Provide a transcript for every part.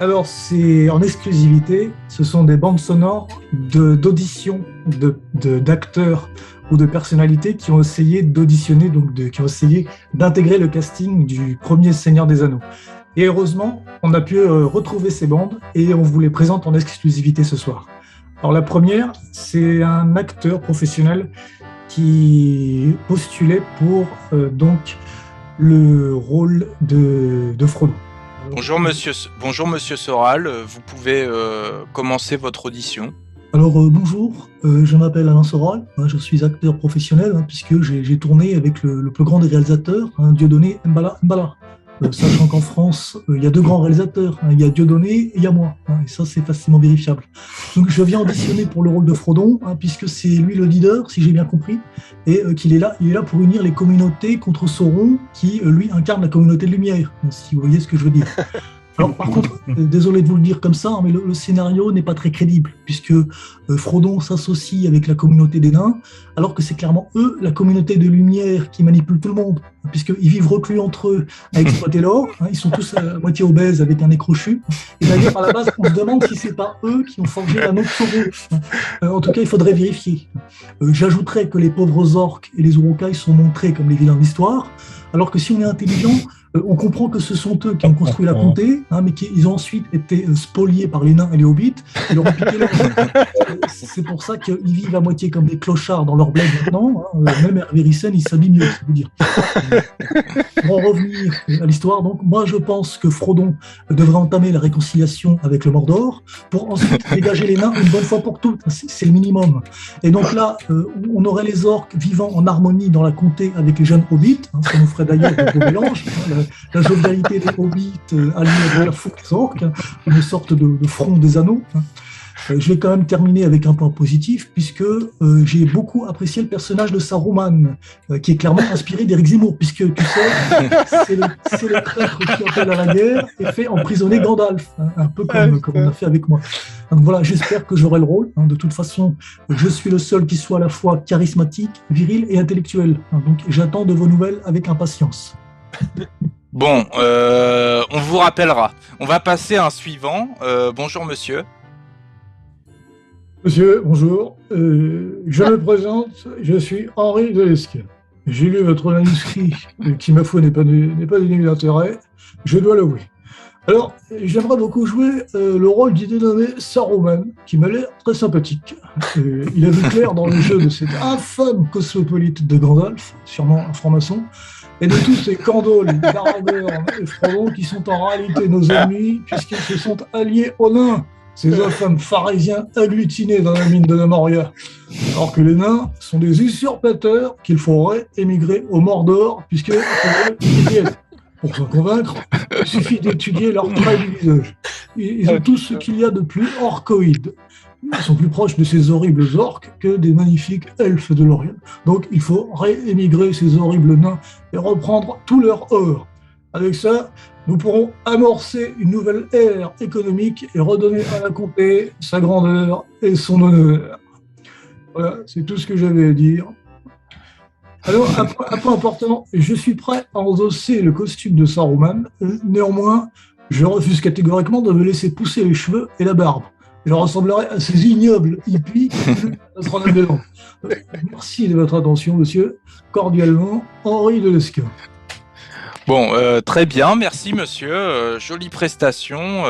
Alors, c'est en exclusivité, ce sont des bandes sonores d'auditions d'acteurs ou de personnalités qui ont essayé d'auditionner, qui ont essayé d'intégrer le casting du premier Seigneur des Anneaux. Et heureusement, on a pu retrouver ces bandes et on vous les présente en exclusivité ce soir. Alors, la première, c'est un acteur professionnel qui postulait pour le rôle de Frodo. Bonjour monsieur Soral, vous pouvez commencer votre audition. Alors bonjour, je m'appelle Alain Soral, je suis acteur professionnel puisque j'ai tourné avec le plus grand des réalisateurs, Dieudonné Mbala. Sachant qu'en France, il y a deux grands réalisateurs, il y a Dieudonné et il y a moi, et ça c'est facilement vérifiable. Donc je viens auditionner pour le rôle de Frodon, puisque c'est lui le leader, si j'ai bien compris, et qu'il est là pour unir les communautés contre Sauron, qui lui incarne la communauté de lumière, si vous voyez ce que je veux dire. Alors par contre, désolé de vous le dire comme ça, mais le scénario n'est pas très crédible, puisque Frodon s'associe avec la communauté des nains, alors que c'est clairement eux, la communauté de lumière, qui manipule tout le monde, puisqu'ils vivent reclus entre eux à exploiter l'or, ils sont tous à moitié obèses avec un nez crochu, et d'ailleurs à la base on se demande si c'est pas eux qui ont forgé l'anneau de Sauron. En tout cas il faudrait vérifier. J'ajouterais que les pauvres orques et les Uruk-hai sont montrés comme les vilains de l'histoire, alors que si on est intelligent, on comprend que ce sont eux qui ont construit la comté, mais qu'ils ont ensuite été spoliés par les nains et les hobbits, et leur ont piqué leur C'est pour ça qu'ils vivent à moitié comme des clochards dans leur bled maintenant. Même Hervé Rissen, il s'habille mieux, c'est vous dire. Pour en revenir à l'histoire, donc, moi je pense que Frodon devrait entamer la réconciliation avec le Mordor, pour ensuite dégager les nains une bonne fois pour toutes. C'est le minimum. Et donc là, on aurait les orques vivant en harmonie dans la comté avec les jeunes hobbits, ça nous ferait d'ailleurs un beau mélange. La jovialité des hobbits alliée avec la fougue des orques, une sorte de front des anneaux. Je vais quand même terminer avec un point positif, puisque j'ai beaucoup apprécié le personnage de Saruman, qui est clairement inspiré d'Éric Zemmour, puisque tu sais, c'est le traître qui appelle à la guerre et fait emprisonner Gandalf, un peu comme on a fait avec moi. Donc voilà, j'espère que j'aurai le rôle. De toute façon, je suis le seul qui soit à la fois charismatique, viril et intellectuel. Donc j'attends de vos nouvelles avec impatience. Bon, on vous rappellera. On va passer à un suivant. Bonjour monsieur. Monsieur, bonjour. Je me présente, je suis Henri Delesque. J'ai lu votre manuscrit, qui, ma foi, n'est pas dénué d'intérêt, je dois l'avouer. Alors, j'aimerais beaucoup jouer le rôle du dénommé Saruman, qui m'a l'air très sympathique. Il a vu clair dans le jeu de cet infâme cosmopolite de Gandalf, sûrement un franc-maçon, et de tous ces Candoles, Aragorn et Frodon qui sont en réalité nos ennemis, puisqu'ils se sont alliés aux nains, ces infâmes pharisiens agglutinés dans la mine de la Moria. Alors que les nains sont des usurpateurs qu'il faudrait émigrer au Mordor, puisque pour s'en convaincre, il suffit d'étudier leur trait du visage. Ils ont tout ce qu'il y a de plus orcoïde. Ils sont plus proches de ces horribles orques que des magnifiques elfes de l'Orient. Donc il faut réémigrer ces horribles nains et reprendre tout leur or. Avec ça, nous pourrons amorcer une nouvelle ère économique et redonner à la comté sa grandeur et son honneur. Voilà, c'est tout ce que j'avais à dire. Alors, un point important, je suis prêt à endosser le costume de Saruman. Néanmoins, je refuse catégoriquement de me laisser pousser les cheveux et la barbe. Je ressemblerai à ces ignobles hippies qui se rendent dedans. Merci de votre attention, monsieur. Cordialement, Henri Delesque. Bon, très bien, merci monsieur, jolie prestation,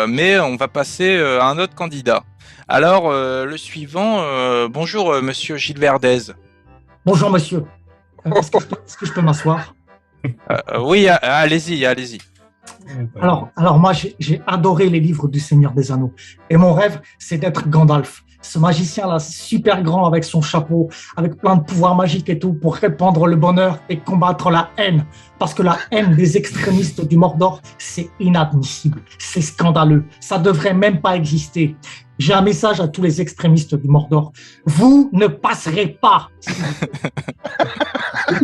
mais on va passer à un autre candidat. Alors, le suivant, bonjour monsieur Gilles Verdez. Bonjour monsieur, est-ce que je peux m'asseoir? Oui, allez-y. Alors moi j'ai adoré les livres du Seigneur des Anneaux, et mon rêve c'est d'être Gandalf. Ce magicien-là, super grand avec son chapeau, avec plein de pouvoirs magiques et tout, pour répandre le bonheur et combattre la haine. Parce que la haine des extrémistes du Mordor, c'est inadmissible, c'est scandaleux, ça devrait même pas exister. j'ai un message à tous les extrémistes du Mordor. Vous ne passerez pas.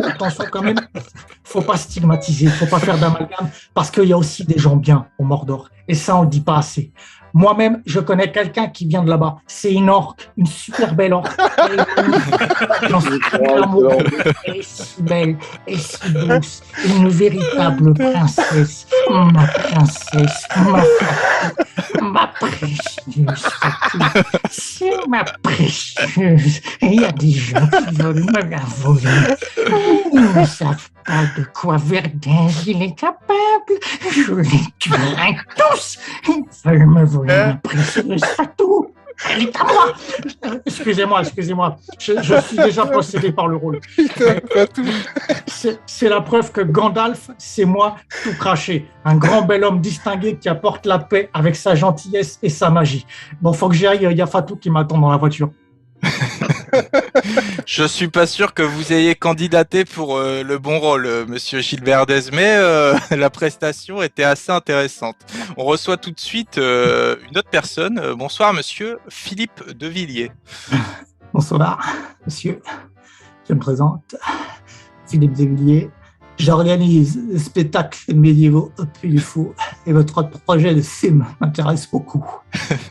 Attention quand même, faut pas stigmatiser, faut pas faire d'amalgame, parce qu'il y a aussi des gens bien au Mordor. Et ça, on le dit pas assez. Moi-même, je connais quelqu'un qui vient de là-bas. C'est une orque, une super belle orque. Elle est si belle, et si douce, une véritable princesse. Ma princesse, ma précieuse. C'est ma précieuse. Et il y a des gens qui veulent me la voler. Ils ne savent pas de quoi Verdun il est capable. Je les tuerai tous. Ils veulent me voler ma précieuse Fatou. Elle est à moi. Excusez-moi. Je suis déjà possédé par le rôle. C'est la preuve que Gandalf, c'est moi tout craché. Un grand bel homme distingué qui apporte la paix avec sa gentillesse et sa magie. Bon, faut que j'y aille. Il y a Fatou qui m'attend dans la voiture. Je suis pas sûr que vous ayez candidaté pour le bon rôle, monsieur Gilles Verdez, mais la prestation était assez intéressante. On reçoit tout de suite une autre personne. Bonsoir, monsieur Philippe Devilliers. Bonsoir, monsieur. Je me présente. Philippe Devilliers. J'organise des spectacles médiévaux au Puy du Fou et votre projet de film m'intéresse beaucoup.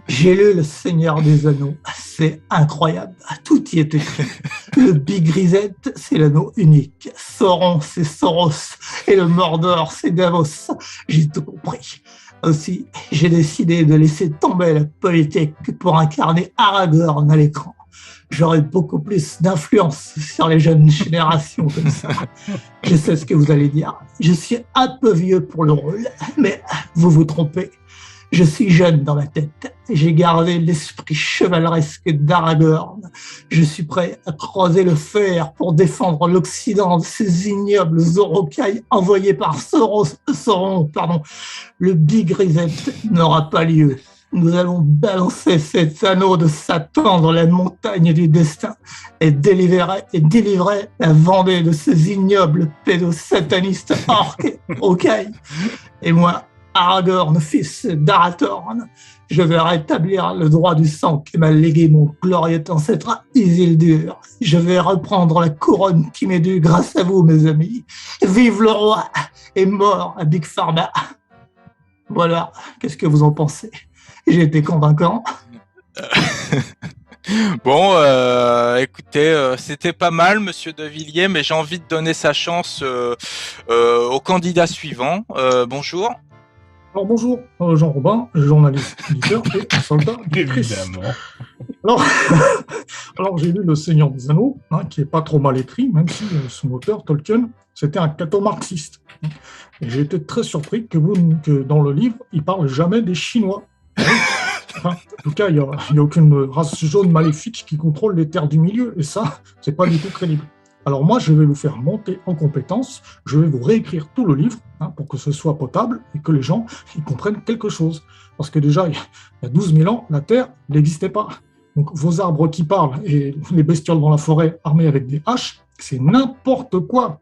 J'ai lu Le Seigneur des Anneaux, c'est incroyable, tout y est écrit. Le Big Grisette, c'est l'anneau unique. Sauron, c'est Soros et le Mordor, c'est Davos. J'ai tout compris. Aussi, j'ai décidé de laisser tomber la politique pour incarner Aragorn à l'écran. J'aurai beaucoup plus d'influence sur les jeunes générations comme ça. Je sais ce que vous allez dire. Je suis un peu vieux pour le rôle, mais vous vous trompez. Je suis jeune dans la tête. J'ai gardé l'esprit chevaleresque d'Aragorn. Je suis prêt à croiser le fer pour défendre l'Occident de ces ignobles Orokai envoyés par Sauron. Le Big Reset n'aura pas lieu. Nous allons balancer cet anneau de Satan dans la montagne du destin et délivrer la Vendée de ces ignobles pédosatanistes orques, ok. Et moi, Aragorn, fils d'Arathorn, je vais rétablir le droit du sang que m'a légué mon glorieux ancêtre Isildur. Je vais reprendre la couronne qui m'est due grâce à vous, mes amis. Vive le roi et mort à Big Pharma. Voilà, qu'est-ce que vous en pensez ? J'ai été convaincant. Bon, écoutez, c'était pas mal, monsieur Devilliers, mais j'ai envie de donner sa chance au candidat suivant. Bonjour. Alors bonjour, Jean-Robin, journaliste, éditeur et soldat du Christ. Évidemment. Alors j'ai lu Le Seigneur des Anneaux, qui est pas trop mal écrit, même si son auteur, Tolkien, c'était un catho-marxiste. Et j'ai été très surpris que dans le livre, il parle jamais des Chinois. Enfin, en tout cas, il n'y a aucune race jaune maléfique qui contrôle les terres du milieu, et ça, c'est pas du tout crédible. Alors moi, je vais vous faire monter en compétence, je vais vous réécrire tout le livre pour que ce soit potable et que les gens ils comprennent quelque chose. Parce que déjà, il y a 12 000 ans, la Terre n'existait pas. Donc vos arbres qui parlent et les bestioles dans la forêt armées avec des haches, c'est n'importe quoi.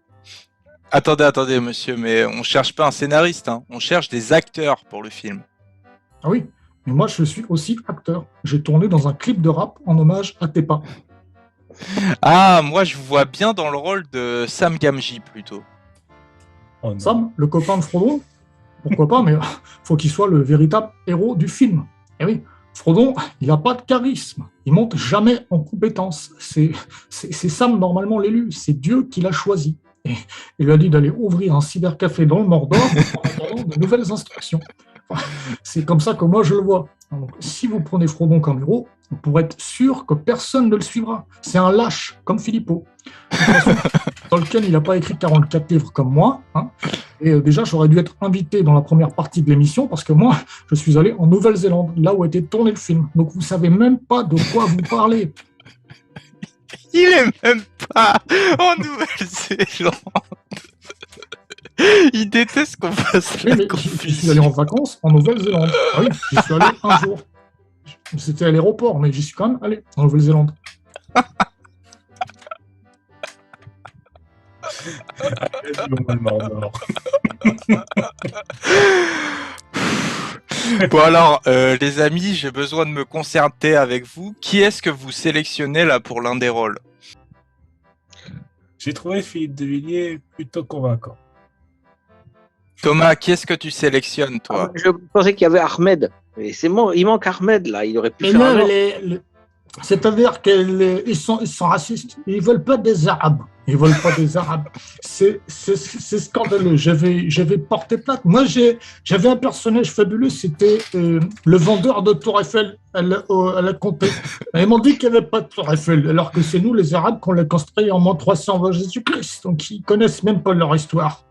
Attendez, monsieur, mais on cherche pas un scénariste, on cherche des acteurs pour le film. Ah oui, mais moi je suis aussi acteur. J'ai tourné dans un clip de rap en hommage à Tepa. Ah, moi je vous vois bien dans le rôle de Sam Gamgee plutôt. Oh non. Sam, le copain de Frodon, pourquoi pas, mais faut qu'il soit le véritable héros du film. Et oui, Frodon, il n'a pas de charisme, il monte jamais en compétence. C'est Sam normalement l'élu, c'est Dieu qui l'a choisi. Et il lui a dit d'aller ouvrir un cybercafé dans le Mordor en attendant de nouvelles instructions. C'est comme ça que moi je le vois. Donc, si vous prenez Frodon comme héros, vous pourrez être sûr que personne ne le suivra. C'est un lâche, comme Philippot. De toute façon, Tolkien, il n'a pas écrit 44 livres comme moi. Et déjà, j'aurais dû être invité dans la première partie de l'émission parce que moi, je suis allé en Nouvelle-Zélande, là où a été tourné le film. Donc, vous ne savez même pas de quoi vous parlez. Il est même pas en Nouvelle-Zélande. Il déteste qu'on fasse la confusion. Je suis allé en vacances en Nouvelle-Zélande. Ah oui, j'y suis allé un jour. C'était à l'aéroport, mais j'y suis quand même allé en Nouvelle-Zélande. Bon alors, les amis, j'ai besoin de me concerter avec vous. Qui est-ce que vous sélectionnez là pour l'un des rôles? J'ai trouvé Philippe de Villiers plutôt convaincant. Thomas, qui est-ce que tu sélectionnes, toi? Je pensais qu'il y avait Ahmed. Mais c'est bon, il manque Ahmed là. Il aurait pu Mais faire un non, autre. c'est-à-dire qu'ils sont racistes. Ils veulent pas des Arabes. Ils veulent pas des Arabes. C'est scandaleux. J'avais porté plainte. Moi, j'avais un personnage fabuleux. C'était le vendeur de Tour Eiffel à la Comté. Et ils m'ont dit qu'il n'y avait pas de Tour Eiffel, alors que c'est nous, les Arabes, qu'on l'a construit en moins 300 avant Jésus-Christ. Donc, ils connaissent même pas leur histoire.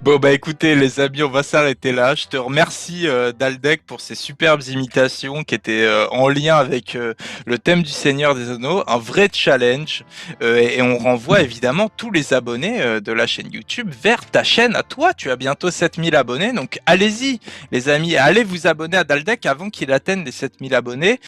Bon bah écoutez les amis, on va s'arrêter là. Je te remercie Daldec pour ces superbes imitations qui étaient en lien avec le thème du Seigneur des Anneaux, un vrai challenge. Et on renvoie évidemment tous les abonnés de la chaîne YouTube vers ta chaîne à toi. Tu as bientôt 7000 abonnés, donc allez-y les amis, allez vous abonner à Daldec avant qu'il atteigne les 7000 abonnés.